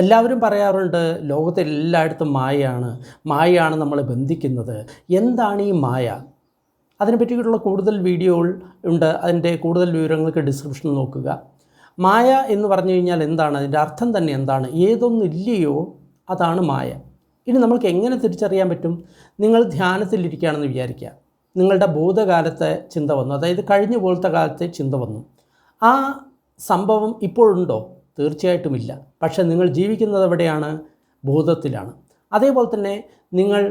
എല്ലാവരും പറയാറുണ്ട് ലോകത്തെ എല്ലായിടത്തും മായയാണ് നമ്മളെ ബന്ധിക്കുന്നത്. എന്താണ് ഈ മായ? അതിനെ പറ്റിയിട്ടുള്ള കൂടുതൽ വീഡിയോകൾ ഉണ്ട്. അതിൻ്റെ കൂടുതൽ വിവരങ്ങൾക്ക് ഡിസ്ക്രിപ്ഷനിൽ നോക്കുക. മായ എന്ന് പറഞ്ഞു കഴിഞ്ഞാൽ എന്താണ്? അതിൻ്റെ അർത്ഥം തന്നെ എന്താണ്? ഏതൊന്നില്ലയോ അതാണ് മായ. ഇനി നമ്മൾക്ക് എങ്ങനെ തിരിച്ചറിയാൻ പറ്റും? നിങ്ങൾ ധ്യാനത്തിലിരിക്കുകയാണെന്ന് വിചാരിക്കുക. നിങ്ങളുടെ ഭൂതകാലത്തെ ചിന്ത വന്നു, അതായത് കഴിഞ്ഞ പോലത്തെ കാലത്തെ ചിന്ത വന്നു. ആ സംഭവം ഇപ്പോഴുണ്ടോ? തീർച്ചയായിട്ടുമില്ല. പക്ഷേ നിങ്ങൾ ജീവിക്കുന്നത് എവിടെയാണ്? ഭൂതത്തിലാണ്. അതേപോലെ തന്നെ നിങ്ങൾ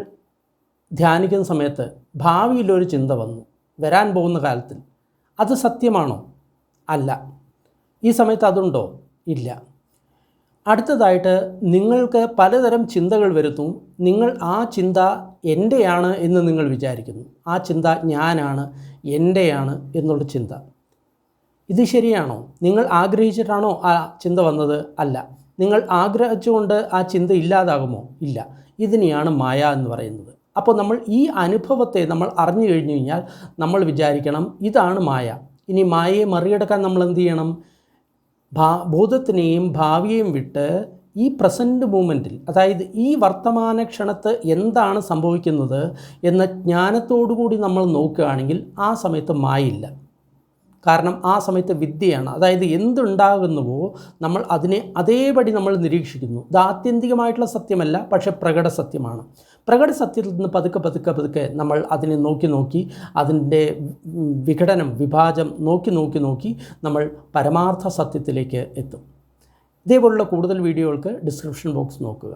ധ്യാനിക്കുന്ന സമയത്ത് ഭാവിയിലൊരു ചിന്ത വന്നു, വരാൻ പോകുന്ന കാലത്തിൽ. അത് സത്യമാണോ? അല്ല. ഈ സമയത്ത് അതുണ്ടോ? ഇല്ല. അടുത്തതായിട്ട് നിങ്ങൾക്ക് പലതരം ചിന്തകൾ വരുന്നു. നിങ്ങൾ ആ ചിന്ത എൻ്റെയാണ് എന്ന് നിങ്ങൾ വിചാരിക്കുന്നു. ആ ചിന്ത ഞാനാണ്, എൻ്റെയാണ് എന്നുള്ള ചിന്ത. ഇത് ശരിയാണോ? നിങ്ങൾ ആഗ്രഹിച്ചിട്ടാണോ ആ ചിന്ത വന്നത്? അല്ല. നിങ്ങൾ ആഗ്രഹിച്ചുകൊണ്ട് ആ ചിന്ത ഇല്ലാതാകുമോ? ഇല്ല. ഇതിനെയാണ് മായ എന്ന് പറയുന്നത്. അപ്പോൾ നമ്മൾ ഈ അനുഭവത്തെ നമ്മൾ അറിഞ്ഞു കഴിഞ്ഞു കഴിഞ്ഞാൽ നമ്മൾ വിചാരിക്കണം ഇതാണ് മായ. ഇനി മായയെ മറികടക്കാൻ നമ്മൾ എന്ത് ചെയ്യണം? ഭൂതത്തിനെയും ഭാവിയെയും വിട്ട് ഈ പ്രസൻറ്റ് മൂമെൻറ്റിൽ, അതായത് ഈ വർത്തമാന ക്ഷണത്ത് എന്താണ് സംഭവിക്കുന്നത് എന്ന ജ്ഞാനത്തോടു കൂടി നമ്മൾ നോക്കുകയാണെങ്കിൽ ആ സമയത്ത് മായയില്ല. കാരണം ആ സമയത്ത് വിദ്യയാണ്. അതായത് എന്തുണ്ടാകുന്നുവോ നമ്മൾ അതിനെ അതേപടി നമ്മൾ നിരീക്ഷിക്കുന്നു. ഇത് ആത്യന്തികമായിട്ടുള്ള സത്യമല്ല, പക്ഷേ പ്രകട സത്യമാണ്. പ്രകട സത്യത്തിൽ നിന്ന് പതുക്കെ നമ്മൾ അതിനെ നോക്കി അതിൻ്റെ വിഭാജം നോക്കി നമ്മൾ പരമാർത്ഥ സത്യത്തിലേക്ക് എത്തും. ഇതേപോലുള്ള കൂടുതൽ വീഡിയോകൾക്ക് ഡിസ്ക്രിപ്ഷൻ ബോക്സ് നോക്കുക.